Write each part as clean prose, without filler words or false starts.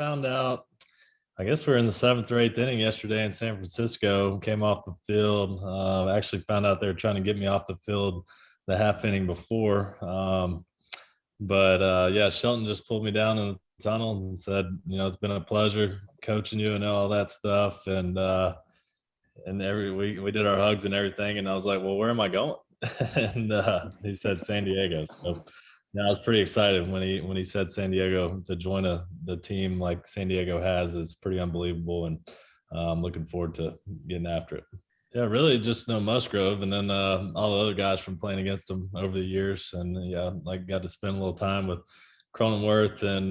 found out, I guess we were in the seventh or eighth inning yesterday in San Francisco, came off the field. Actually found out they were trying to get me off the field the half inning before. But yeah, Shelton just pulled me down in the tunnel and said, it's been a pleasure coaching you and all that stuff. And every we did our hugs and everything. And I was like, well, where am I going? And he said San Diego. So yeah, I was pretty excited when he said San Diego to join the team like San Diego has. It's pretty unbelievable, and I'm looking forward to getting after it. Yeah, really just know Musgrove, and then all the other guys from playing against him over the years, and yeah, like got to spend a little time with Cronenworth and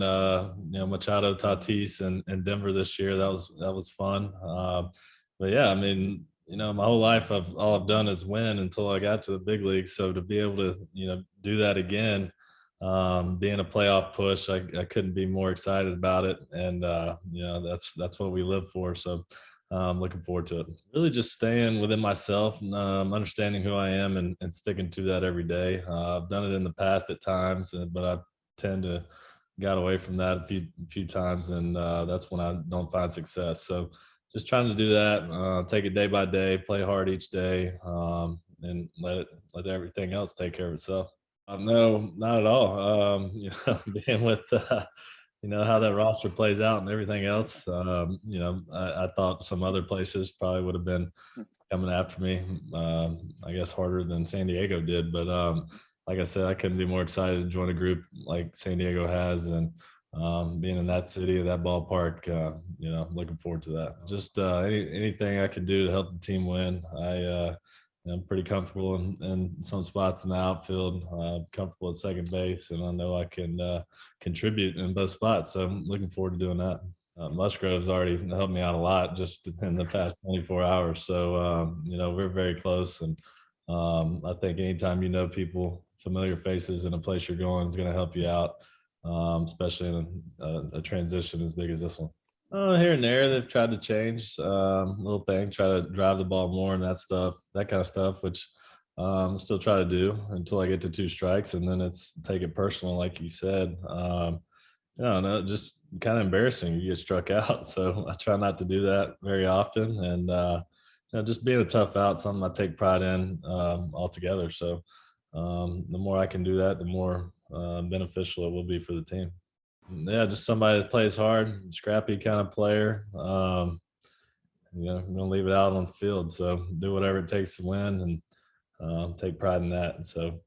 Machado, Tatis, and Denver this year. That was fun. But yeah, I mean, my whole life all I've done is win until I got to the big leagues. So to be able to do that again, being a playoff push, I couldn't be more excited about it. And that's what we live for. So I'm looking forward to it. Really just staying within myself, and understanding who I am and sticking to that every day. I've done it in the past at times, but I tend to got away from that a few times, and that's when I don't find success. So just trying to do that, take it day by day, play hard each day, and let everything else take care of itself. No, not at all. Being with how that roster plays out and everything else. I thought some other places probably would have been coming after me. I guess harder than San Diego did, but like I said, I couldn't be more excited to join a group like San Diego has, and being in that city, that ballpark, looking forward to that. Just anything I can do to help the team win. I'm pretty comfortable in some spots in the outfield, comfortable at second base, and I know I can contribute in both spots. So I'm looking forward to doing that. Musgrove's already helped me out a lot just in the past 24 hours. So, we're very close. And I think anytime people, familiar faces in a place you're going is going to help you out, especially in a transition as big as this one. Here and there, they've tried to change little thing, try to drive the ball more and that kind of stuff, which still try to do until I get to 2 strikes, and then it's take it personal, like you said. No, just kind of embarrassing. You get struck out, so I try not to do that very often, and just being a tough out, something I take pride in altogether. So the more I can do that, the more beneficial it will be for the team. Yeah, just somebody that plays hard, scrappy kind of player. I'm gonna leave it out on the field. So do whatever it takes to win, and take pride in that. And so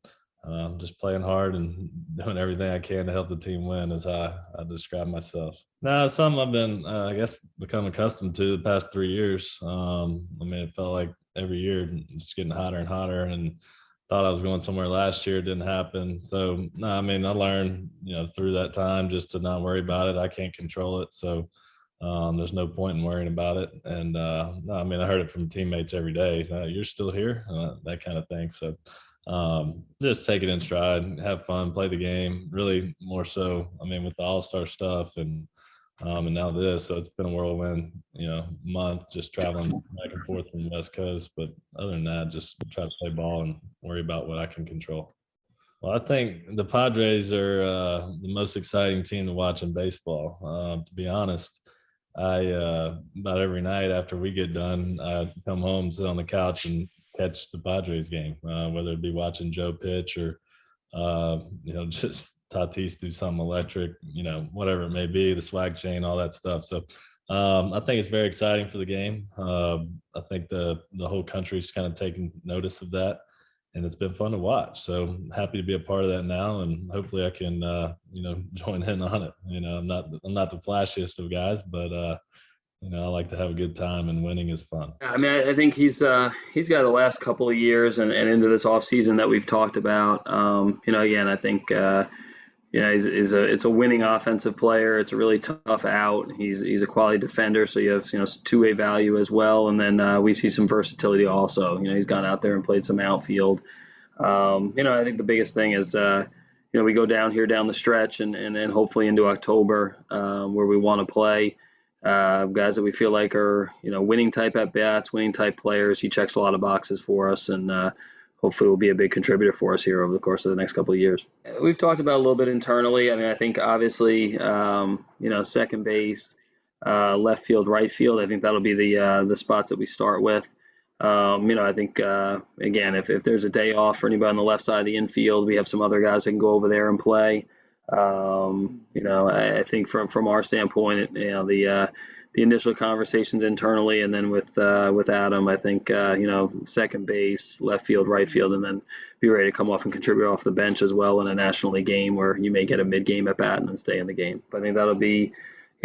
just playing hard and doing everything I can to help the team win is how I describe myself. Now, it's something I've been, I guess, become accustomed to the past 3 years. It felt like every year just getting hotter and hotter, and thought I was going somewhere last year. It didn't happen. So, no, I learned, through that time just to not worry about it. I can't control it. So there's no point in worrying about it. And no, I heard it from teammates every day. You're still here, that kind of thing. So just take it in stride, have fun, play the game. Really more so, with the all-star stuff and now this. So it's been a whirlwind, month just traveling back and forth from the West Coast. But other than that, just try to play ball and worry about what I can control. Well, I think the Padres are the most exciting team to watch in baseball. To be honest, I about every night after we get done, I come home, sit on the couch, and catch the Padres game, whether it be watching Joe pitch or just Tatis do something electric, whatever it may be, the swag chain, all that stuff. So I think it's very exciting for the game. I think the whole country's kind of taking notice of that, and it's been fun to watch. So happy to be a part of that now, and hopefully I can join in on it. I'm not the flashiest of guys, but I like to have a good time, and winning is fun. I think he's got the last couple of years and into this off season that we've talked about. Again, I think it's a winning offensive player. It's a really tough out. He's a quality defender, so you have two-way value as well. And then we see some versatility also. He's gone out there and played some outfield. I think the biggest thing is we go down the stretch and then hopefully into October where we want to play. Guys that we feel like are winning type at bats, winning type players. He checks a lot of boxes for us, and hopefully will be a big contributor for us here over the course of the next couple of years. We've talked about a little bit internally. I mean, I think obviously, second base, left field, right field. I think that'll be the spots that we start with. I think again, if there's a day off for anybody on the left side of the infield, we have some other guys that can go over there and play. I think from our standpoint, the initial conversations internally, and then with Adam, I think second base, left field, right field, and then be ready to come off and contribute off the bench as well in a National League game where you may get a mid-game at bat and then stay in the game. But I think that'll be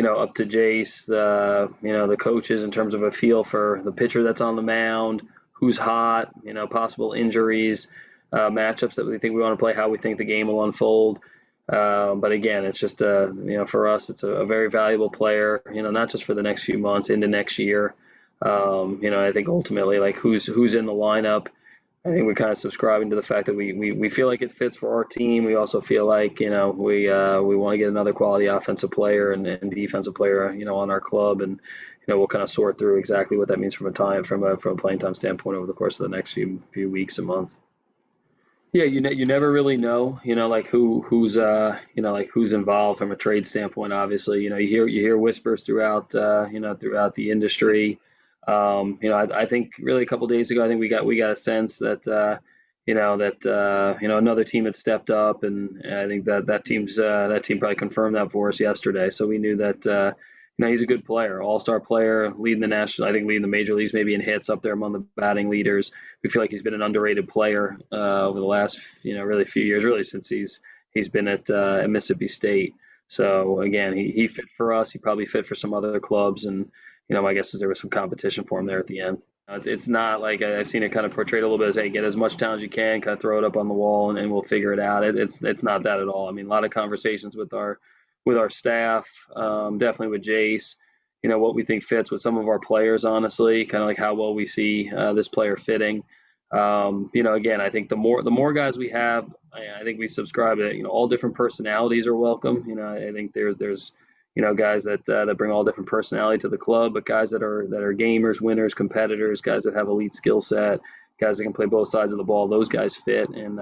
up to Jace, the coaches in terms of a feel for the pitcher that's on the mound, who's hot, possible injuries, matchups that we think we want to play, how we think the game will unfold. But again, it's just for us, it's a very valuable player. Not just for the next few months into next year. I think ultimately, like who's in the lineup. I think we're kind of subscribing to the fact that we feel like it fits for our team. We also feel like we want to get another quality offensive player and defensive player on our club, and we'll kind of sort through exactly what that means from a playing time standpoint over the course of the next few weeks and months. Yeah, you never really know, like who's involved from a trade standpoint. Obviously, you hear whispers throughout the industry. I think really a couple of days ago, I think we got a sense that another team had stepped up, and I think that team probably confirmed that for us yesterday. So we knew that he's a good player, all-star player, leading the major leagues, maybe in hits, up there among the batting leaders. We feel like he's been an underrated player over the last really few years, really since he's been at Mississippi State. So again, he fit for us. He probably fit for some other clubs, and my guess is there was some competition for him there at the end. It's not like I've seen it kind of portrayed a little bit as, hey, get as much talent as you can, kind of throw it up on the wall, and we'll figure it out. It's not that at all. I mean, a lot of conversations with our staff, definitely with Jace, what we think fits with some of our players, honestly, kind of like how well we see this player fitting. Again, I think the more guys we have, I think we subscribe to, all different personalities are welcome. I think there's guys that bring all different personality to the club, but guys that are gamers, winners, competitors, guys that have elite skill set, guys that can play both sides of the ball, those guys fit. And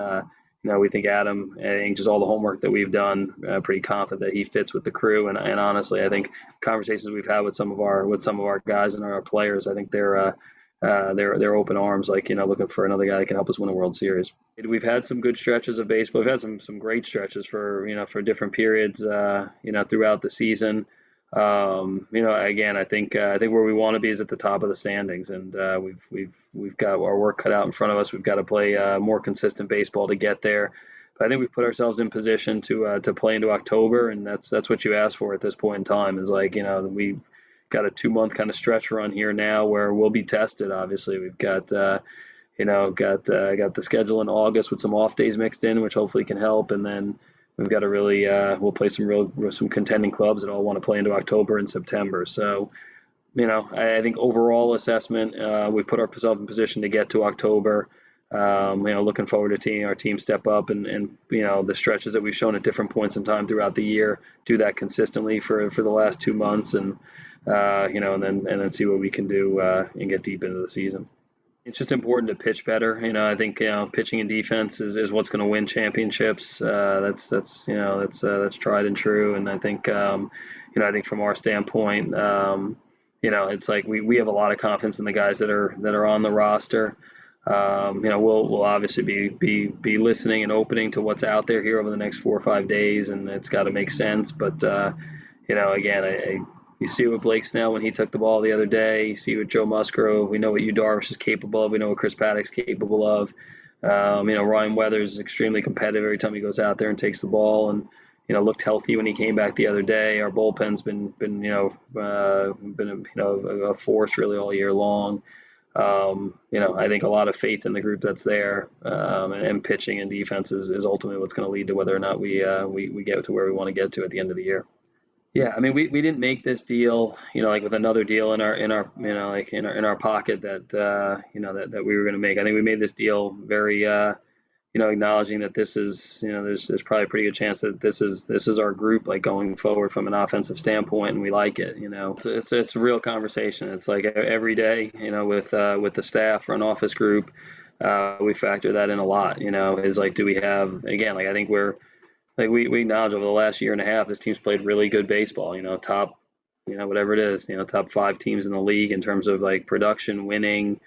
we think Adam, I think just all the homework that we've done, pretty confident that he fits with the crew. And honestly, I think conversations we've had with some of our guys and our players, I think they're open arms, like looking for another guy that can help us win a World Series. We've had some good stretches of baseball. We've had some great stretches for different periods throughout the season. Again, I think where we want to be is at the top of the standings, and we've got our work cut out in front of us. We've got to play more consistent baseball to get there. But I think we've put ourselves in position to play into October, and that's what you ask for at this point in time. Is like we've got a 2-month kind of stretch run here now where we'll be tested. Obviously, we've got the schedule in August with some off days mixed in, which hopefully can help, and then we've got to really we'll play some contending clubs that all want to play into October and September. So, I think overall assessment, we put ourselves in position to get to October. Looking forward to seeing our team step up and the stretches that we've shown at different points in time throughout the year, do that consistently for the last 2 months, and and then see what we can do and get deep into the season. It's just important to pitch better. I think pitching and defense is what's going to win championships. That's tried and true. And I think I think from our standpoint, it's like we have a lot of confidence in the guys that are on the roster. We'll obviously be listening and opening to what's out there here over the next 4 or 5 days, and it's got to make sense. But again, you see what Blake Snell when he took the ball the other day. You see what Joe Musgrove. We know what Yu Darvish is capable of. We know what Chris Paddock's capable of. Ryan Weathers is extremely competitive every time he goes out there and takes the ball, and looked healthy when he came back the other day. Our bullpen's been a force really all year long. I think a lot of faith in the group that's there, and pitching and defense is ultimately what's going to lead to whether or not we get to where we want to get to at the end of the year. Yeah, I mean, we didn't make this deal, like with another deal in our pocket that that we were going to make. I think we made this deal very acknowledging that this is there's probably a pretty good chance that this is our group, like going forward from an offensive standpoint, and we like it. It's a real conversation. It's like every day with the staff, front office group, we factor that in a lot. Is like, do we have, again, like I think we acknowledge over the last year and a half, this team's played really good baseball. Top, whatever it is, top 5 teams in the league in terms of like production, winning.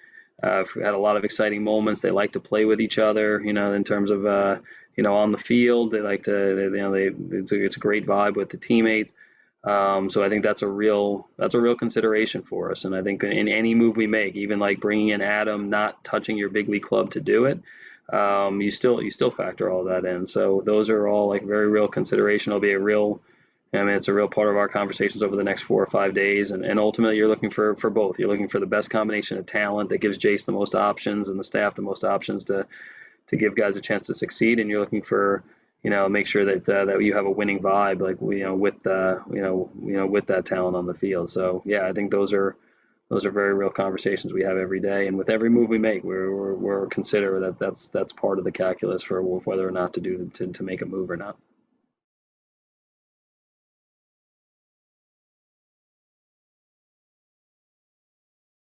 Had a lot of exciting moments. They like to play with each other. In terms of on the field, they like to. It's a great vibe with the teammates. So I think that's a real consideration for us. And I think in any move we make, even like bringing in Adam, not touching your big league club to do it, you still factor all that in. So those are all like very real consideration. It'll be it's a real part of our conversations over the next 4 or 5 days. And ultimately, you're looking for both. You're looking for the best combination of talent that gives Jace the most options and the staff the most options to give guys a chance to succeed. And you're looking for make sure that you have a winning vibe, like with with that talent on the field. So yeah, I think those are very real conversations we have every day, and with every move we make, we're consider that's part of the calculus for whether or not to make a move or not.